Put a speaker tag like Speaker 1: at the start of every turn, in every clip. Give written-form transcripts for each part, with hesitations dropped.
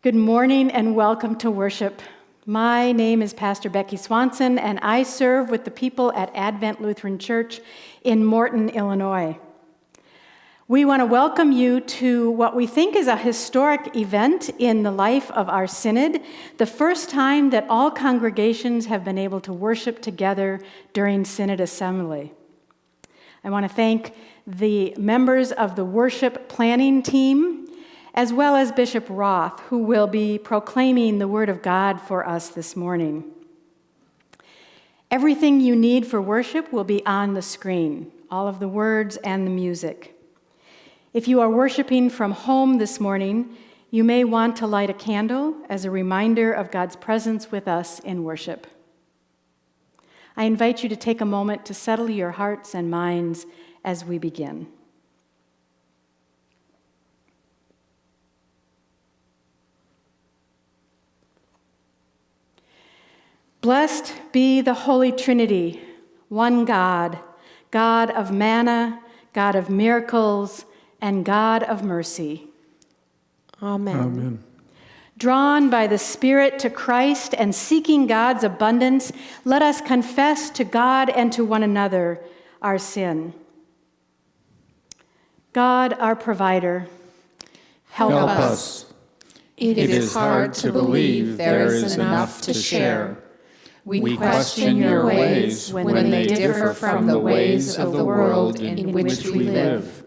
Speaker 1: Good morning and welcome to worship. My name is Pastor Becky Swanson, and I serve with the people at Advent Lutheran Church in Morton, Illinois. We want to welcome you to what we think is a historic event in the life of our Synod, the first time that all congregations have been able to worship together during Synod Assembly. I want to thank the members of the worship planning team, as well as Bishop Roth, who will be proclaiming the Word of God for us this morning. Everything you need for worship will be on the screen, all of the words and the music. If you are worshiping from home this morning, you may want to light a candle as a reminder of God's presence with us in worship. I invite you to take a moment to settle your hearts and minds as we begin. Blessed be the Holy Trinity, one God, God of manna, God of miracles, and God of mercy. Amen.
Speaker 2: Amen.
Speaker 1: Drawn by the Spirit to Christ and seeking God's abundance, let us confess to God and to one another our sin. God, our provider, help us.
Speaker 2: It is hard to believe there is enough to share. We question your ways when they differ from the ways of the world in which we live.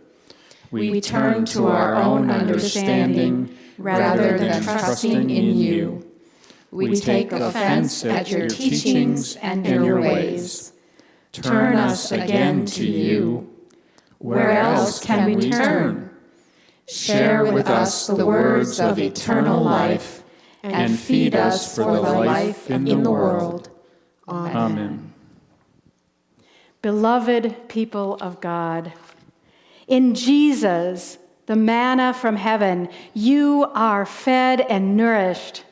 Speaker 2: We turn to our own understanding rather than trusting in you. We take offense at your teachings and your ways. Turn us again to you. Where else can we turn? Share with us the words of eternal life and feed us for the life in the world. Amen.
Speaker 1: Beloved people of God, in Jesus, the manna from heaven, you are fed and nourished.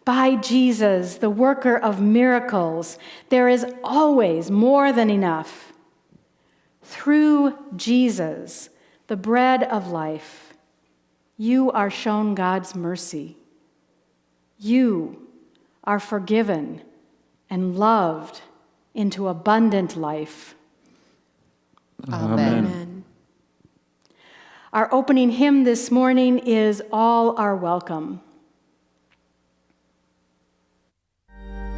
Speaker 1: By Jesus, the worker of miracles, there is always more than enough. Through Jesus, the bread of life, you are shown God's mercy. You are forgiven and loved into abundant life.
Speaker 2: Amen.
Speaker 1: Our opening hymn this morning is All Are Welcome.
Speaker 3: Amen.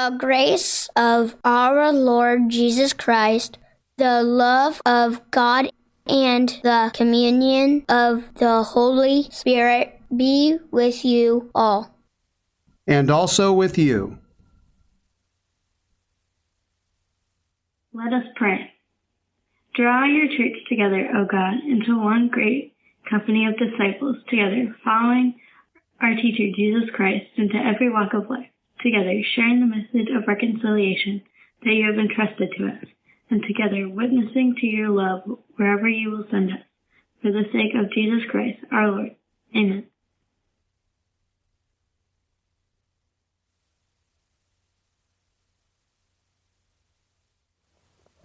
Speaker 3: The grace of our Lord Jesus Christ, the love of God, and the communion of the Holy Spirit be with you all.
Speaker 4: And also with you.
Speaker 5: Let us pray. Draw your church together, O God, into one great company of disciples together, following our teacher, Jesus Christ, into every walk of life, together sharing the message of reconciliation that you have entrusted to us, and together witnessing to your love wherever you will send us, for the sake of Jesus Christ, our Lord. Amen.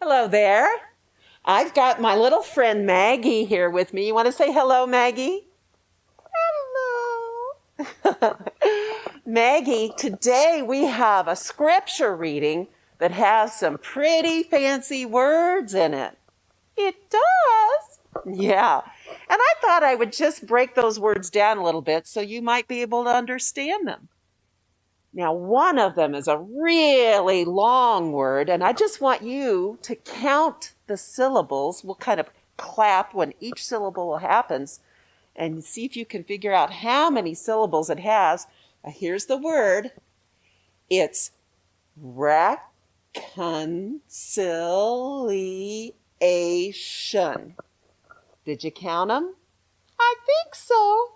Speaker 6: Hello there. I've got my little friend Maggie here with me. You want to say hello, Maggie? Hello. Maggie, today we have a scripture reading that has some pretty fancy words in it. It does? Yeah. And I thought I would just break those words down a little bit so you might be able to understand them. Now, one of them is a really long word, and I just want you to count the syllables. We'll kind of clap when each syllable happens and see if you can figure out how many syllables it has. Here's the word. It's reconciliation. Did you count them? I think so.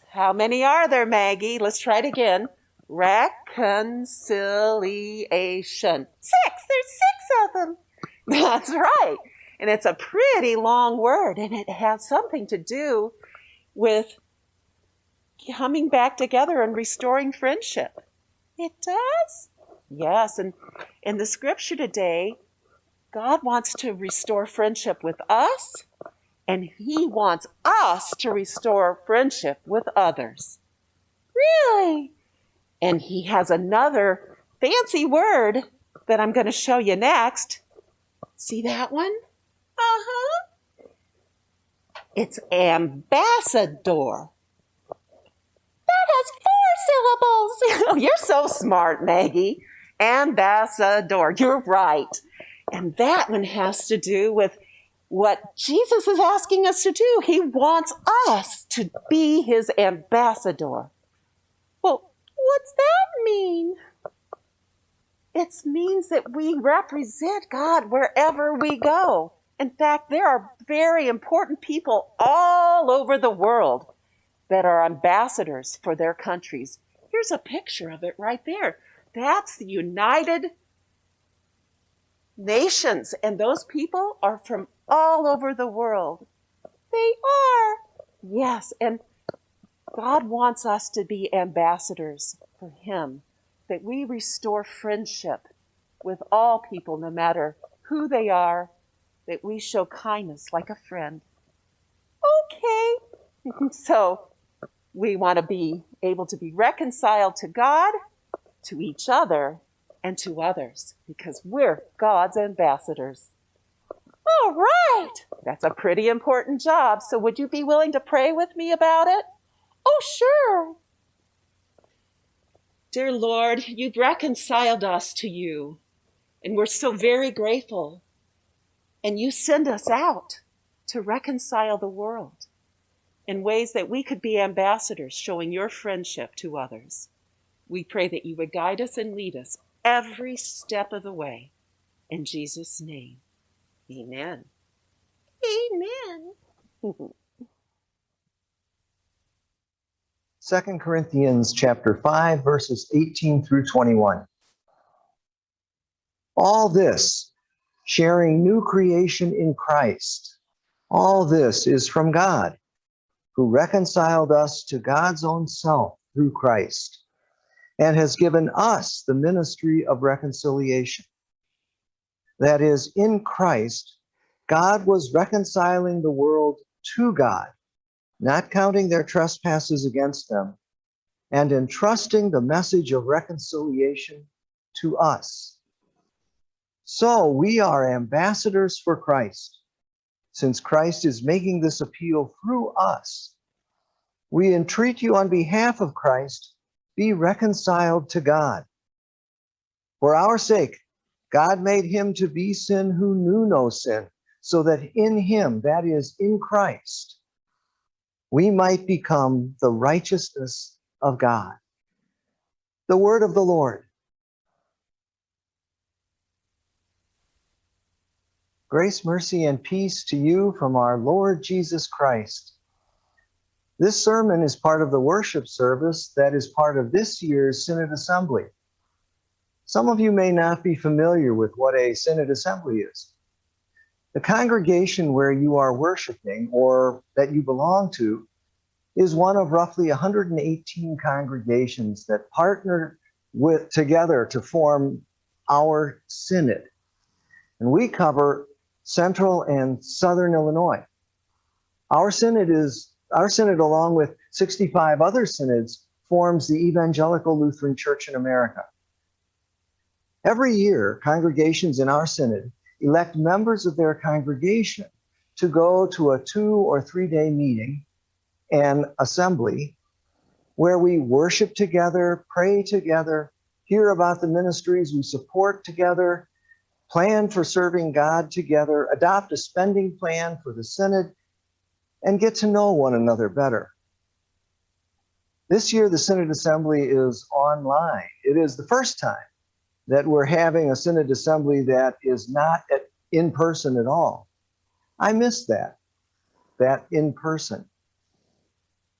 Speaker 6: How many are there, Maggie? Let's try it again. Reconciliation. 6. There's 6 of them. That's right. And it's a pretty long word, and it has something to do with coming back together and restoring friendship. It does? Yes, and in the scripture today, God wants to restore friendship with us, and He wants us to restore friendship with others. Really? And He has another fancy word that I'm going to show you next. See that one? Uh-huh. It's ambassador. That has 4 syllables. Oh, you're so smart, Maggie. Ambassador. You're right. And that one has to do with what Jesus is asking us to do. He wants us to be His ambassador. Well, what's that mean? It means that we represent God wherever we go. In fact, there are very important people all over the world that are ambassadors for their countries. Here's a picture of it right there. That's the United Nations, and those people are from all over the world. They are. Yes, and God wants us to be ambassadors for Him, that we restore friendship with all people, no matter who they are, that we show kindness like a friend. Okay. So we want to be able to be reconciled to God, to each other, and to others, because we're God's ambassadors. All right. That's a pretty important job. So would you be willing to pray with me about it? Oh, sure. Dear Lord, you've reconciled us to you, and we're so very grateful. And you send us out to reconcile the world in ways that we could be ambassadors, showing your friendship to others. We pray that you would guide us and lead us every step of the way. In Jesus' name, amen. Amen.
Speaker 7: 2 Corinthians chapter 5, verses 18 through 21. All this, sharing new creation in Christ, all this is from God, who reconciled us to God's own self through Christ, and has given us the ministry of reconciliation. That is, in Christ, God was reconciling the world to God, not counting their trespasses against them, and entrusting the message of reconciliation to us. So we are ambassadors for Christ, since Christ is making this appeal through us. We entreat you on behalf of Christ, be reconciled to God. For our sake, God made him to be sin who knew no sin, so that in him, that is, in Christ, we might become the righteousness of God. The word of the Lord. Grace, mercy, and peace to you from our Lord Jesus Christ. This sermon is part of the worship service that is part of this year's Synod Assembly. Some of you may not be familiar with what a Synod Assembly is. The congregation where you are worshiping or that you belong to is one of roughly 118 congregations that partner together to form our Synod. And we cover Central and Southern Illinois. Our Synod, along with 65 other synods, forms the Evangelical Lutheran Church in America. Every year, congregations in our Synod elect members of their congregation to go to a 2 or 3 day meeting and assembly where we worship together, pray together, hear about the ministries we support together, plan for serving God together, adopt a spending plan for the Synod, and get to know one another better. This year, the Synod Assembly is online. It is the first time that we're having a Synod Assembly that is not in person at all. I miss that in person.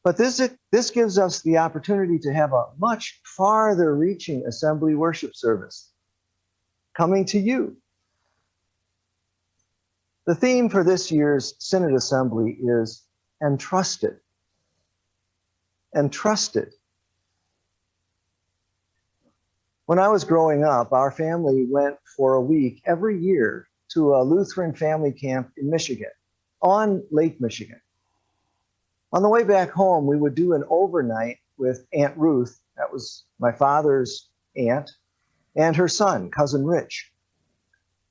Speaker 7: But this gives us the opportunity to have a much farther reaching assembly worship service coming to you. The theme for this year's Synod Assembly is entrusted. Entrusted. When I was growing up, our family went for a week every year to a Lutheran family camp in Michigan, on Lake Michigan. On the way back home, we would do an overnight with Aunt Ruth, that was my father's aunt, and her son, Cousin Rich.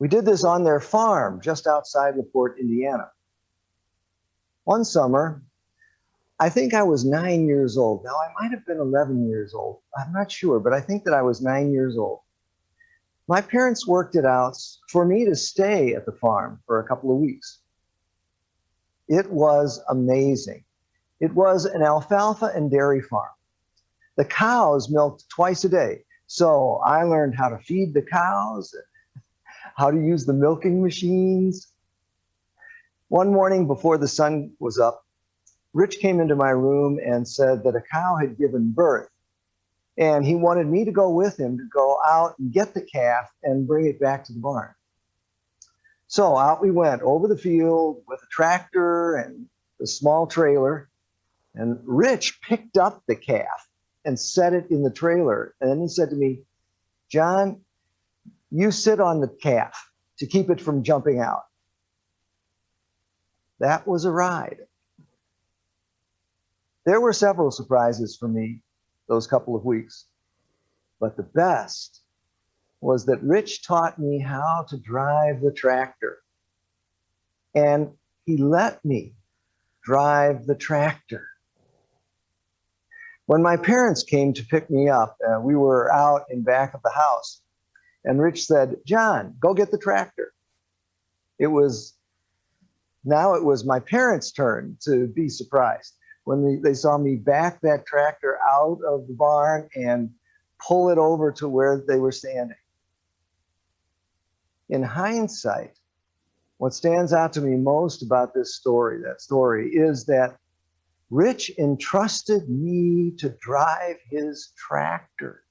Speaker 7: We did this on their farm just outside LaPorte, Indiana. One summer, I think I was 9 years old. Now, I might have been 11 years old. I'm not sure, but I think that I was 9 years old. My parents worked it out for me to stay at the farm for a couple of weeks. It was amazing. It was an alfalfa and dairy farm. The cows milked twice a day. So I learned how to feed the cows, how to use the milking machines. One morning before the sun was up, Rich came into my room and said that a cow had given birth, and he wanted me to go with him to go out and get the calf and bring it back to the barn. So out we went over the field with a tractor and a small trailer, and Rich picked up the calf and set it in the trailer. And then he said to me, "John, you sit on the calf to keep it from jumping out." That was a ride. There were several surprises for me those couple of weeks, but the best was that Rich taught me how to drive the tractor, and he let me drive the tractor. When my parents came to pick me up, we were out in back of the house, and Rich said, "John, go get the tractor." Now it was my parents' turn to be surprised when they saw me back that tractor out of the barn and pull it over to where they were standing. In hindsight, what stands out to me most about that story, is that Rich entrusted me to drive his tractor.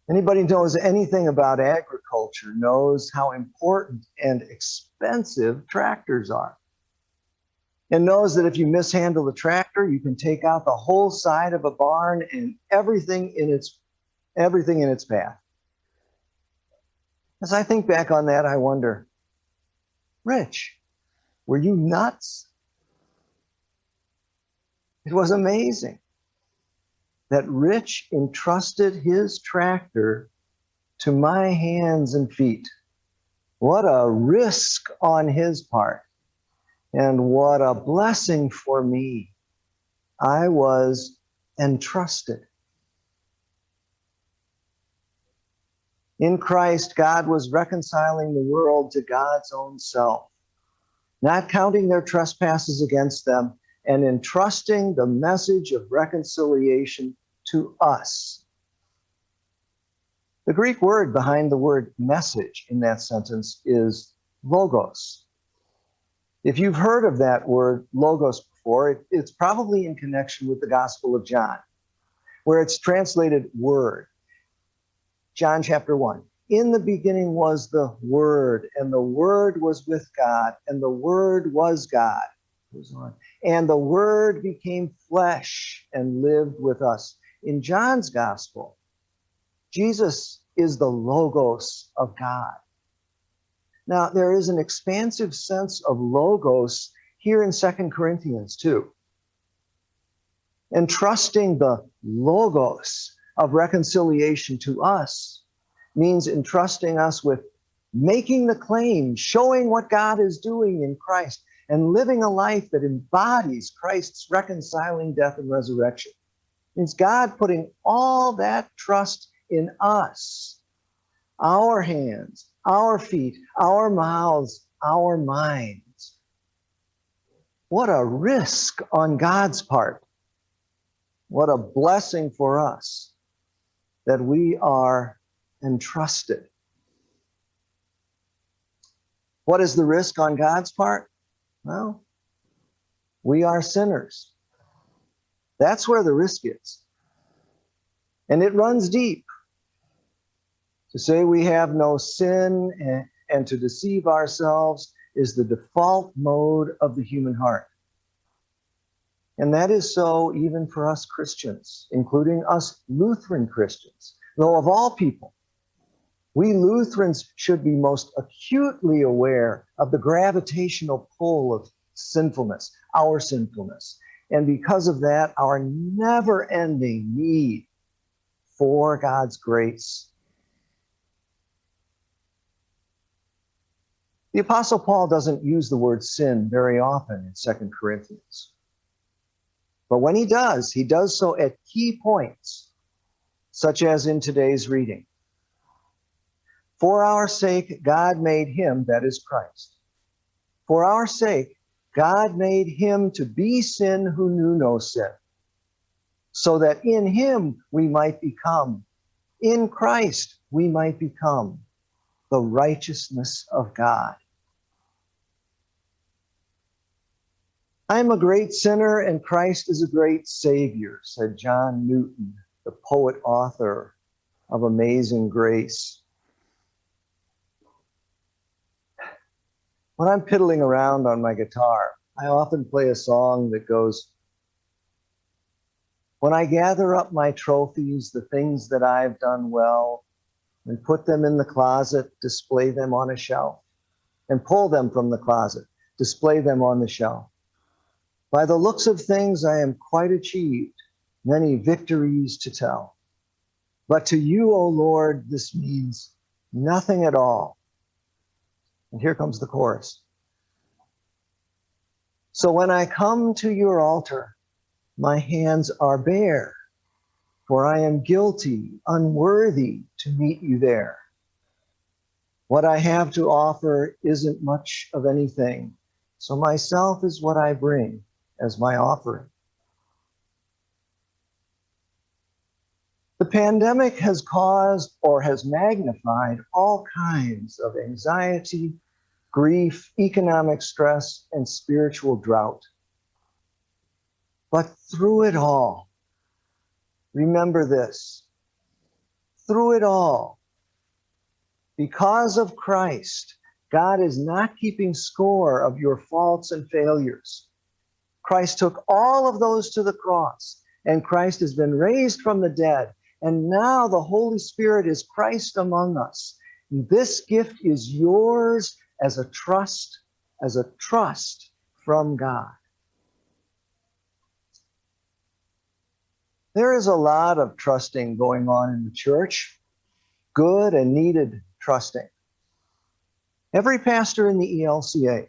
Speaker 7: Anybody who knows anything about agriculture knows how important and expensive tractors are, and knows that if you mishandle the tractor, you can take out the whole side of a barn and everything in its path. As I think back on that, I wonder, Rich, were you nuts? It was amazing that Rich entrusted his tractor to my hands and feet. What a risk on his part, and what a blessing for me. I was entrusted. In Christ, God was reconciling the world to God's own self, not counting their trespasses against them, and entrusting the message of reconciliation to us. The Greek word behind the word message in that sentence is logos. If you've heard of that word logos before, it's probably in connection with the Gospel of John, where it's translated word. John chapter 1. In the beginning was the Word, and the Word was with God, and the Word was God. Goes on. And the Word became flesh and lived with us. In John's Gospel, Jesus is the Logos of God. Now, there is an expansive sense of Logos here in 2 Corinthians too. And trusting the Logos of reconciliation to us means entrusting us with making the claim, showing what God is doing in Christ, and living a life that embodies Christ's reconciling death and resurrection. It means God putting all that trust in us, our hands, our feet, our mouths, our minds. What a risk on God's part. What a blessing for us that we are entrusted. What is the risk on God's part? Well, we are sinners. That's where the risk is. And it runs deep. To say we have no sin and to deceive ourselves is the default mode of the human heart. And that is so even for us Christians, including us Lutheran Christians. Though of all people, we Lutherans should be most acutely aware of the gravitational pull of sinfulness, our sinfulness. And because of that, our never-ending need for God's grace. The Apostle Paul doesn't use the word sin very often in 2 Corinthians. But when he does so at key points, such as in today's reading. For our sake, God made him, that is Christ. For our sake, God made him to be sin who knew no sin, so that in him we might become, in Christ we might become the righteousness of God. I am a great sinner and Christ is a great Savior, said John Newton, the poet-author of Amazing Grace. When I'm piddling around on my guitar, I often play a song that goes, when I gather up my trophies, the things that I've done well, and put them in the closet, display them on a shelf, and pull them from the closet, display them on the shelf. By the looks of things, I am quite achieved, many victories to tell. But to you, O Lord, this means nothing at all. And here comes the chorus. So when I come to your altar, my hands are bare, for I am guilty, unworthy to meet you there. What I have to offer isn't much of anything, so myself is what I bring as my offering. The pandemic has caused or has magnified all kinds of anxiety, grief, economic stress, and spiritual drought. But through it all, remember this, through it all, because of Christ, God is not keeping score of your faults and failures. Christ took all of those to the cross, and Christ has been raised from the dead. And now the Holy Spirit is Christ among us. This gift is yours as a trust from God. There is a lot of trusting going on in the church, good and needed trusting. Every pastor in the ELCA,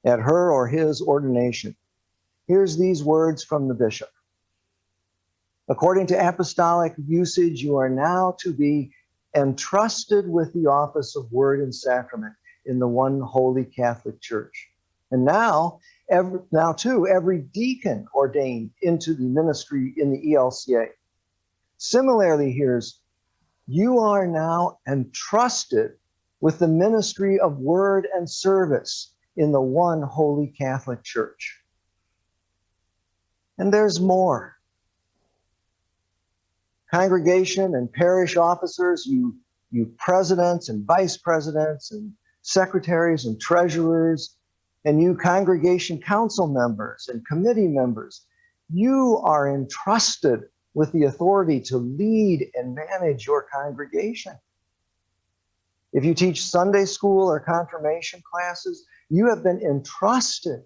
Speaker 7: at her or his ordination, hears these words from the bishop. According to apostolic usage, you are now to be entrusted with the office of word and sacrament in the one holy Catholic Church. And now too, every deacon ordained into the ministry in the ELCA. Similarly, you are now entrusted with the ministry of word and service in the one holy Catholic Church. And there's more. Congregation and parish officers, you presidents and vice presidents and secretaries and treasurers, and you congregation council members and committee members, you are entrusted with the authority to lead and manage your congregation. If you teach Sunday school or confirmation classes, you have been entrusted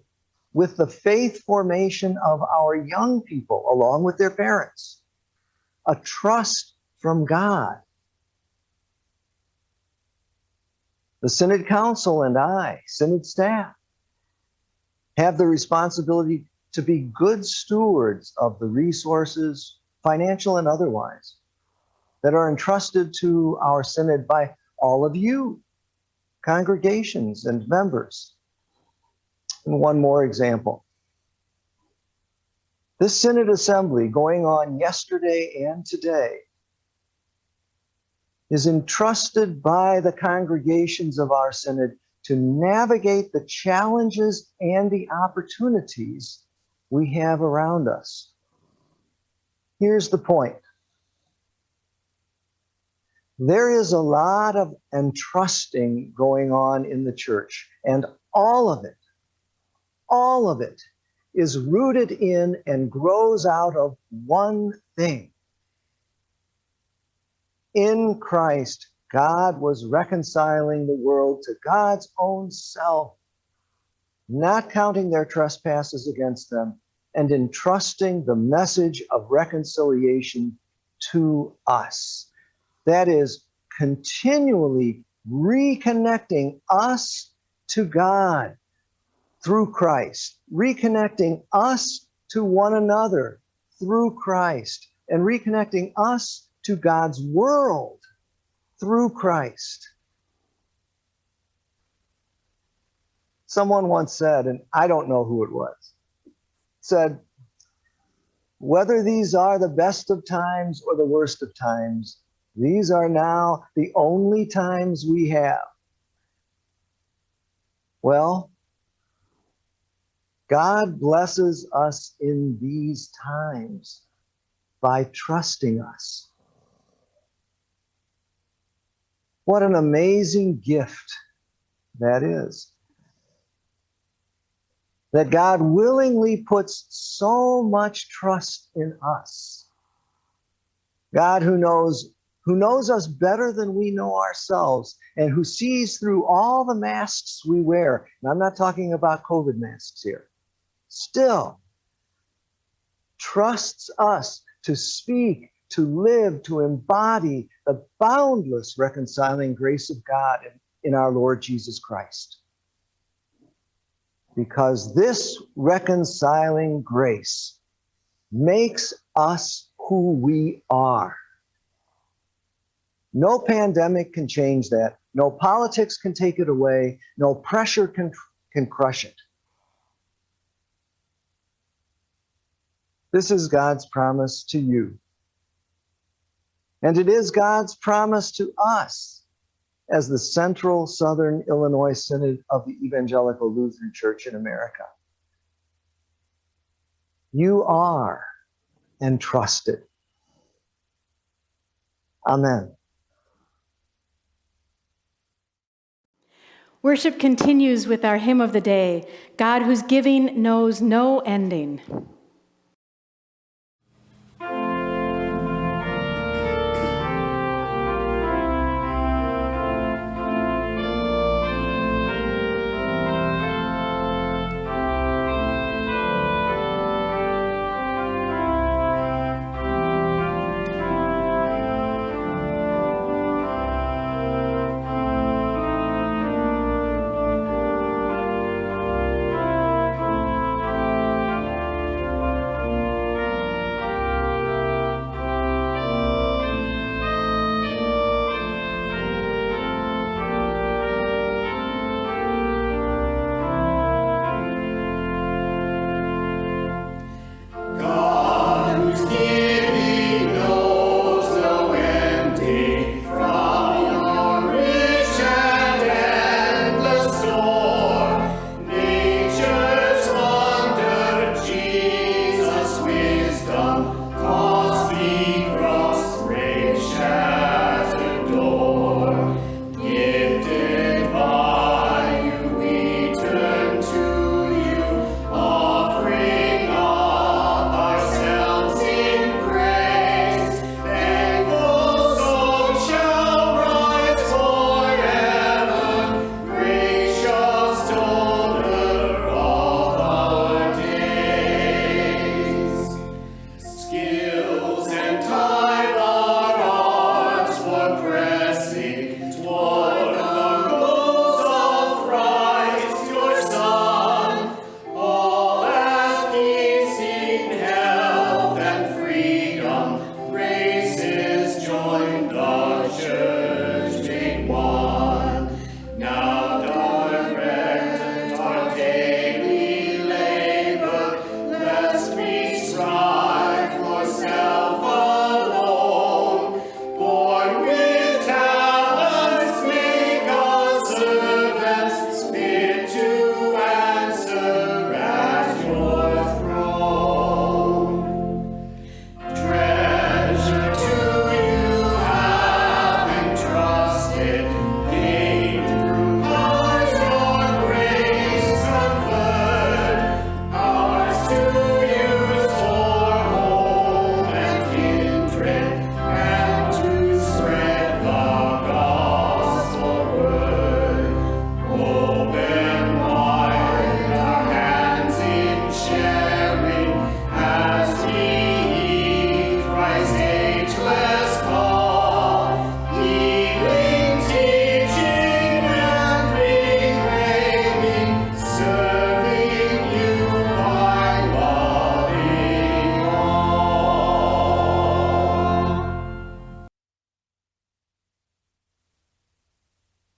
Speaker 7: with the faith formation of our young people along with their parents. A trust from God. The Synod Council and I, Synod staff, have the responsibility to be good stewards of the resources, financial and otherwise, that are entrusted to our Synod by all of you, congregations and members. And one more example. This Synod Assembly going on yesterday and today is entrusted by the congregations of our Synod to navigate the challenges and the opportunities we have around us. Here's the point. There is a lot of entrusting going on in the church, and all of it is rooted in and grows out of one thing. In Christ, God was reconciling the world to God's own self, not counting their trespasses against them, and entrusting the message of reconciliation to us. That is, continually reconnecting us to God through Christ, reconnecting us to one another through Christ, and reconnecting us to God's world through Christ. Someone once said, and I don't know who it was, said, whether these are the best of times or the worst of times, these are now the only times we have. Well, God blesses us in these times by trusting us. What an amazing gift that is. That God willingly puts so much trust in us. God who knows us better than we know ourselves, and who sees through all the masks we wear. And I'm not talking about COVID masks here. Still trusts us to speak, to live, to embody the boundless reconciling grace of God in our Lord Jesus Christ. Because this reconciling grace makes us who we are. No pandemic can change that. No politics can take it away. No pressure can crush it. This is God's promise to you. And it is God's promise to us as the Central Southern Illinois Synod of the Evangelical Lutheran Church in America. You are entrusted. Amen.
Speaker 1: Worship continues with our hymn of the day, God whose giving knows no ending.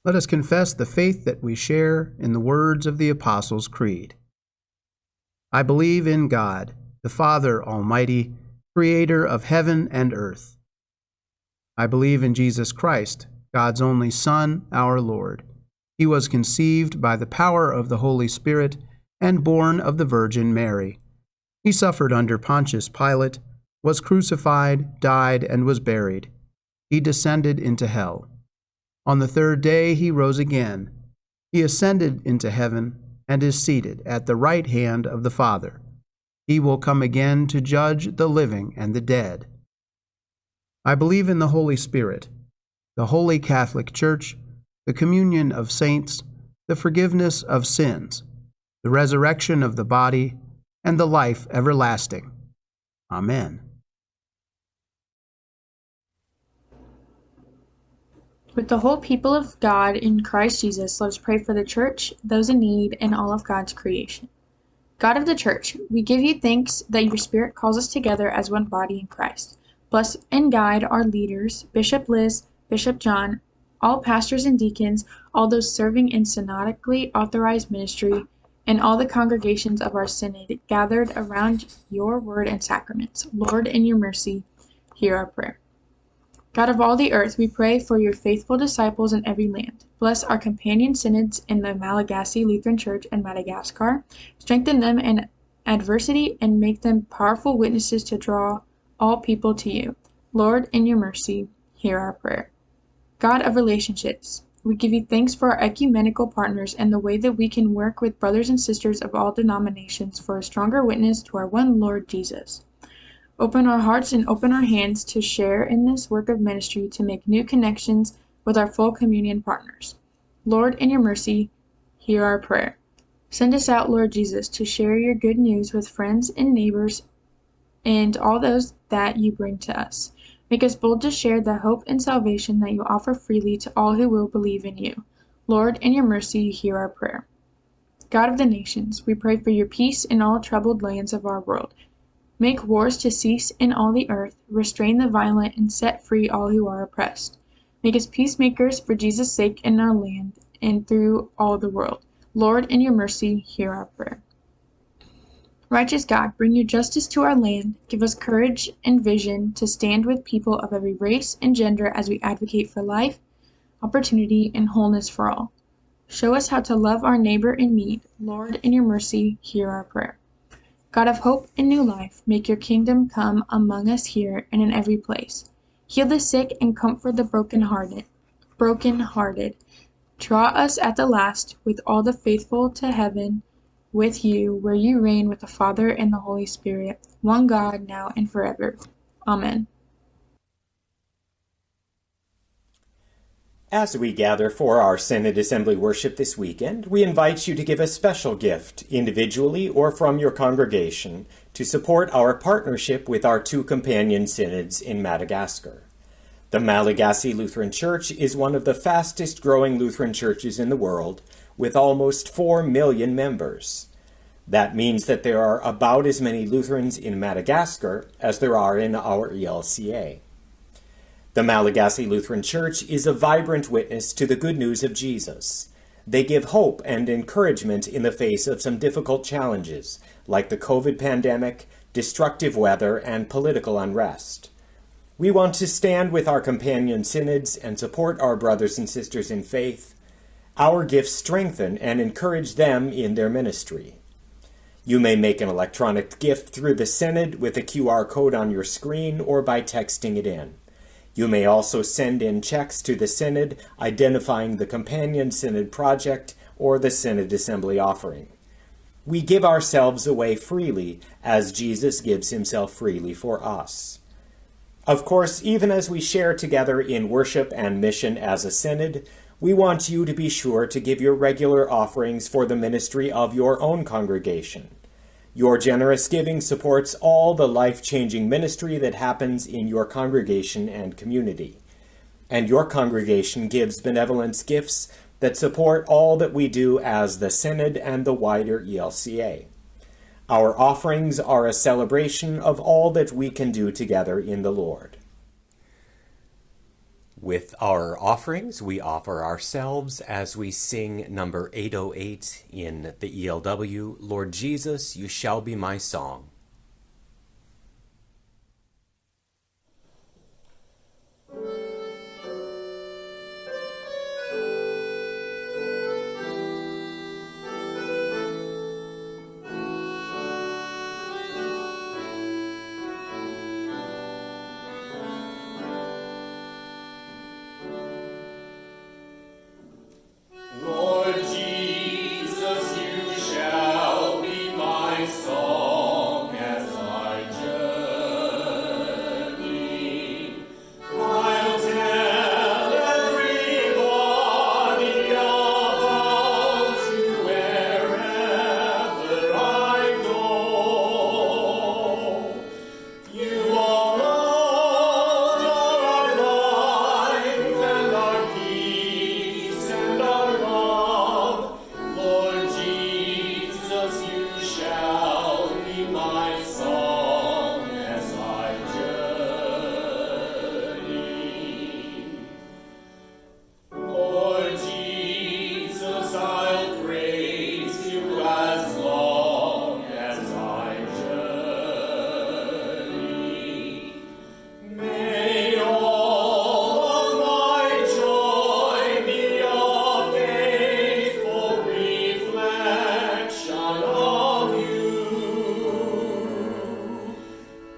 Speaker 4: Let us confess the faith that we share in the words of the Apostles' Creed. I believe in God, the Father Almighty, creator of heaven and earth. I believe in Jesus Christ, God's only Son, our Lord. He was conceived by the power of the Holy Spirit and born of the Virgin Mary. He suffered under Pontius Pilate, was crucified, died, and was buried. He descended into hell. On the third day he rose again. He ascended into heaven and is seated at the right hand of the Father. He will come again to judge the living and the dead. I believe in the Holy Spirit, the Holy Catholic Church, the communion of saints, the forgiveness of sins, the resurrection of the body, and the life everlasting. Amen.
Speaker 8: With the whole people of God in Christ Jesus, let us pray for the church, those in need, and all of God's creation. God of the church, we give you thanks that your Spirit calls us together as one body in Christ. Bless and guide our leaders, Bishop Liz, Bishop John, all pastors and deacons, all those serving in synodically authorized ministry, and all the congregations of our synod gathered around your word and sacraments. Lord, in your mercy, hear our prayer. God of all the earth, we pray for your faithful disciples in every land. Bless our companion synods in the Malagasy Lutheran Church and Madagascar. Strengthen them in adversity and make them powerful witnesses to draw all people to you. Lord, in your mercy, hear our prayer. God of relationships, we give you thanks for our ecumenical partners and the way that we can work with brothers and sisters of all denominations for a stronger witness to our one Lord Jesus. Open our hearts and open our hands to share in this work of ministry to make new connections with our full communion partners. Lord, in your mercy, hear our prayer. Send us out, Lord Jesus, to share your good news with friends and neighbors and all those that you bring to us. Make us bold to share the hope and salvation that you offer freely to all who will believe in you. Lord, in your mercy, hear our prayer. God of the nations, we pray for your peace in all troubled lands of our world. Make wars to cease in all the earth, restrain the violent, and set free all who are oppressed. Make us peacemakers for Jesus' sake in our land and through all the world. Lord, in your mercy, hear our prayer. Righteous God, bring your justice to our land. Give us courage and vision to stand with people of every race and gender as we advocate for life, opportunity, and wholeness for all. Show us how to love our neighbor in need. Lord, in your mercy, hear our prayer. God of hope and new life, make your kingdom come among us here and in every place. Heal the sick and comfort the brokenhearted. Draw us at the last with all the faithful to heaven with you, where you reign with the Father and the Holy Spirit, one God, now and forever. Amen.
Speaker 2: As we gather for our Synod Assembly worship this weekend, we invite you to give a special gift, individually or from your congregation, to support our partnership with our two companion synods in Madagascar. The Malagasy Lutheran Church is one of the fastest growing Lutheran churches in the world, with almost 4 million members. That means that there are about as many Lutherans in Madagascar as there are in our ELCA. The Malagasy Lutheran Church is a vibrant witness to the good news of Jesus. They give hope and encouragement in the face of some difficult challenges, like the COVID pandemic, destructive weather, and political unrest. We want to stand with our companion synods and support our brothers and sisters in faith. Our gifts strengthen and encourage them in their ministry. You may make an electronic gift through the Synod with a QR code on your screen or by texting it in. You may also send in checks to the Synod identifying the Companion Synod Project or the Synod Assembly offering. We give ourselves away freely as Jesus gives himself freely for us. Of course, even as we share together in worship and mission as a Synod, we want you to be sure to give your regular offerings for the ministry of your own congregation. Your generous giving supports all the life-changing ministry that happens in your congregation and community. And your congregation gives benevolence gifts that support all that we do as the Synod and the wider ELCA. Our offerings are a celebration of all that we can do together in the Lord.
Speaker 9: With our offerings, we offer ourselves as we sing number 808 in the ELW, Lord Jesus, You Shall Be My Song.
Speaker 2: Lord Jesus, You shall be my song as I journey. I'll tell everybody about You wherever I go. You alone are our life and our peace and our love. Lord Jesus, You shall be my song as I journey. Lord Jesus, I'll praise You as long as I journey. May all of my joy be a faithful reflection of You.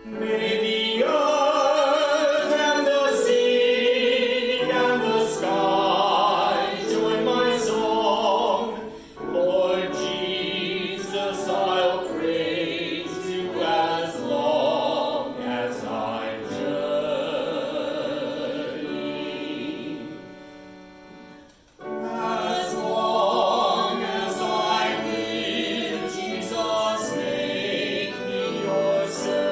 Speaker 2: May the earth and the sea and the sky join my song. Lord Jesus, I'll praise You as long as I journey. As long as I live, Jesus, make me Your servant,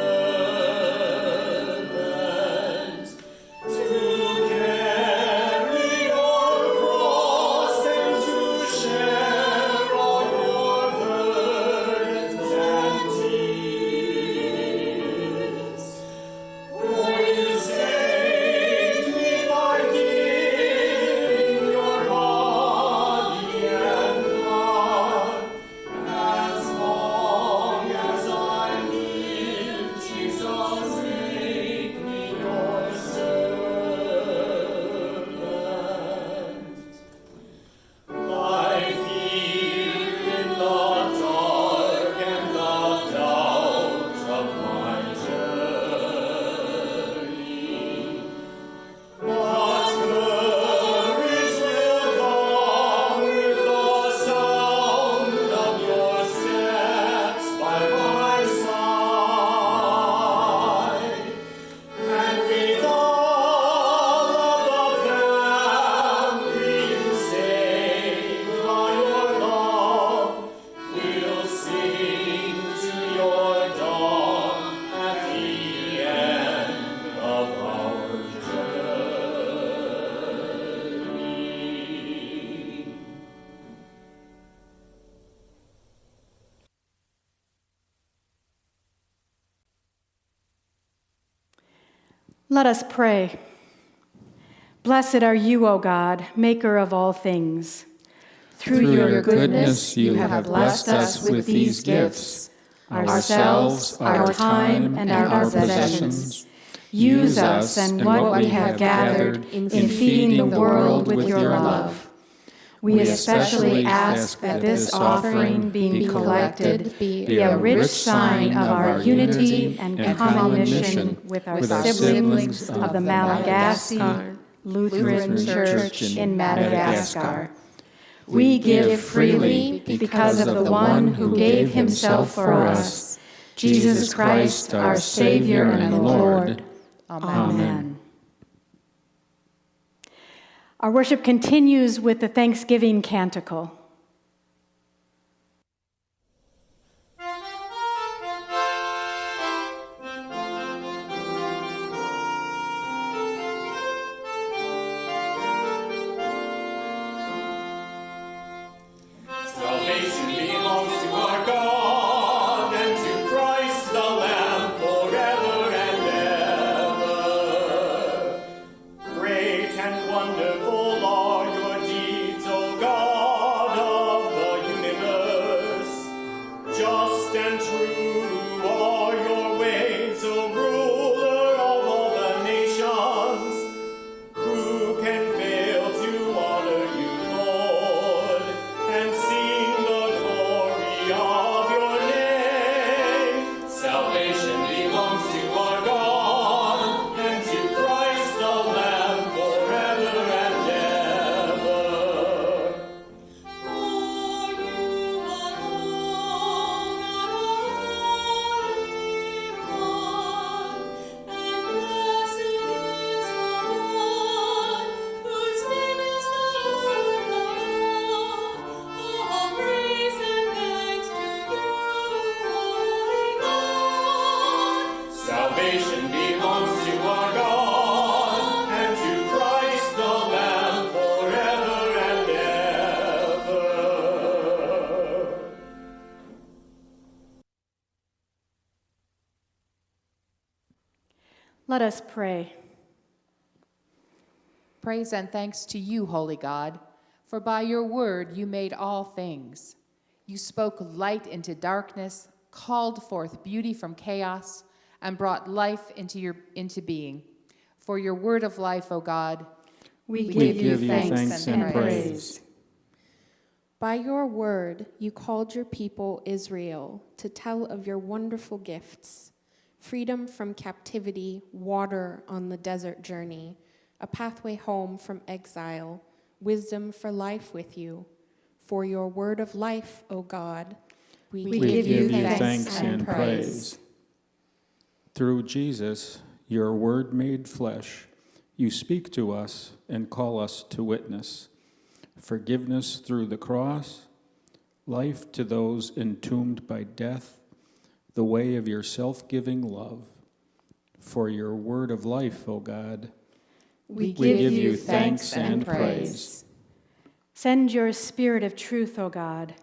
Speaker 2: to carry Your cross and to share all Your burdens and tears. For You saved me by giving Your body and blood. As long as I live, Jesus, make me Your servant. I fear in the dark and the doubt of my journey, but courage will come with the sound of Your steps by my side, and with all of the family You saved by Your love, we'll sing to Your dawn at the end of our journey.
Speaker 1: Let us pray. Blessed are You, O God, maker of all things.
Speaker 2: Through Your goodness, You have blessed us with these gifts, ourselves, our time, and our possessions.
Speaker 1: Use us and what we have gathered in feeding the world with Your love. We especially ask that this offering being collected be a rich sign of our unity and common mission with our siblings of the Malagasy Lutheran Church in Madagascar. We give freely because of the one who gave Himself for us, Jesus Christ, our Savior and Lord. Amen. Our worship continues with the Thanksgiving Canticle.
Speaker 2: Salvation belongs to our God and to Christ the Lamb forever and ever. Great and
Speaker 9: salvation belongs to our God, and to Christ the Lamb forever and ever.
Speaker 1: Let us pray.
Speaker 2: Praise and thanks to you, holy God, for by your word you made all things. You spoke light into darkness, called forth beauty from chaos, and brought life into being. For your word of life, O God,
Speaker 1: We give you thanks and praise.
Speaker 10: By your word, you called your people Israel to tell of your wonderful gifts: freedom from captivity, water on the desert journey, a pathway home from exile, wisdom for life with you. For your word of life, O God, we
Speaker 1: give you
Speaker 10: thanks and praise.
Speaker 11: Through Jesus, your word made flesh, you speak to us and call us to witness. Forgiveness through the cross, life to those entombed by death, the way of your self-giving love. For your word of life, O God,
Speaker 1: We
Speaker 11: give you thanks and praise.
Speaker 1: Send your spirit of truth, O God.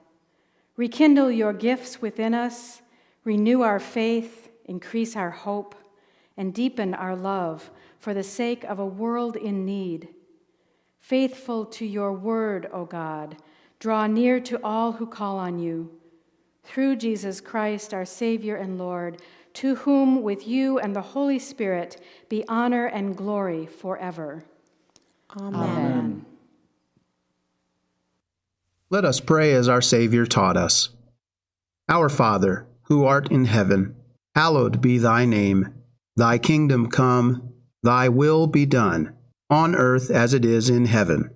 Speaker 1: Rekindle your gifts within us, renew our faith, increase our hope, and deepen our love for the sake of a world in need. Faithful to your word, O God, draw near to all who call on you. Through Jesus Christ, our Savior and Lord, to whom with you and the Holy Spirit be honor and glory forever.
Speaker 10: Amen.
Speaker 4: Let us pray as our Savior taught us. Our Father, who art in heaven, hallowed be thy name. Thy kingdom come, thy will be done, on earth as it is in heaven.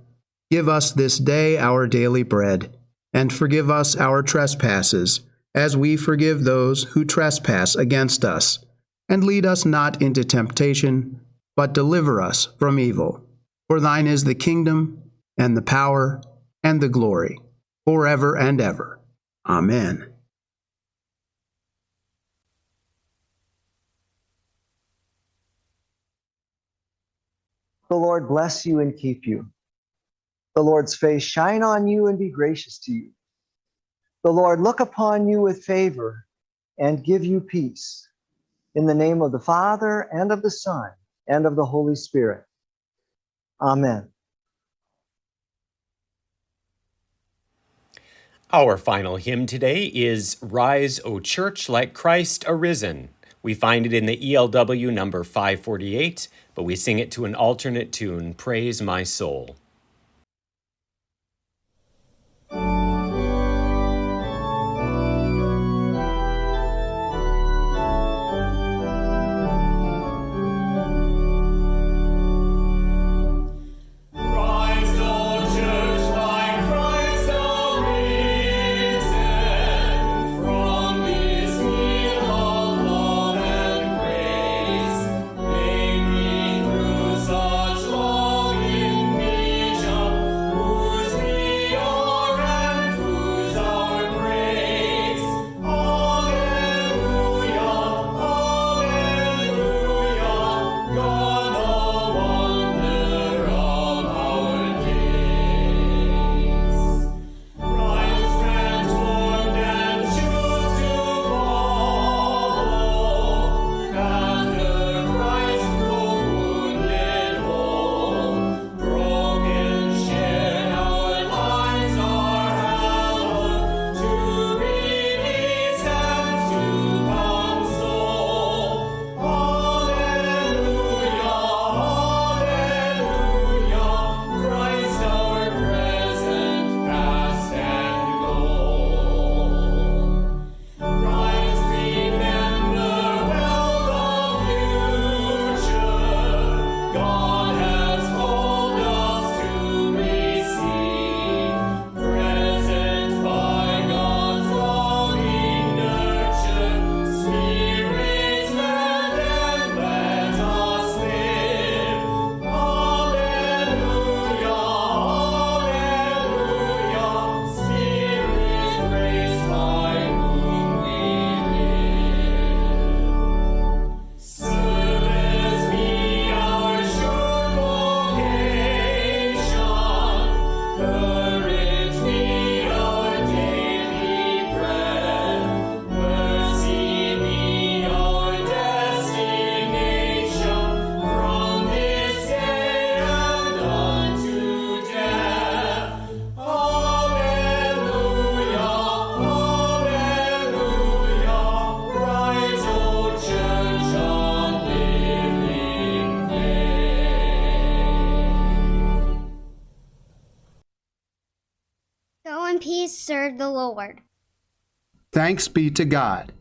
Speaker 4: Give us this day our daily bread, and forgive us our trespasses, as we forgive those who trespass against us. And lead us not into temptation, but deliver us from evil. For thine is the kingdom, and the power, and the glory, forever and ever. Amen.
Speaker 7: The Lord bless you and keep you. The Lord's face shine on you and be gracious to you. The Lord look upon you with favor and give you peace. In the name of the Father, and of the Son, and of the Holy Spirit. Amen.
Speaker 9: Our final hymn today is Rise, O Church, Like Christ Arisen. We find it in the ELW number 548, but we sing it to an alternate tune, Praise My Soul.
Speaker 12: Such longing me
Speaker 3: fear the Lord.
Speaker 4: Thanks be to God.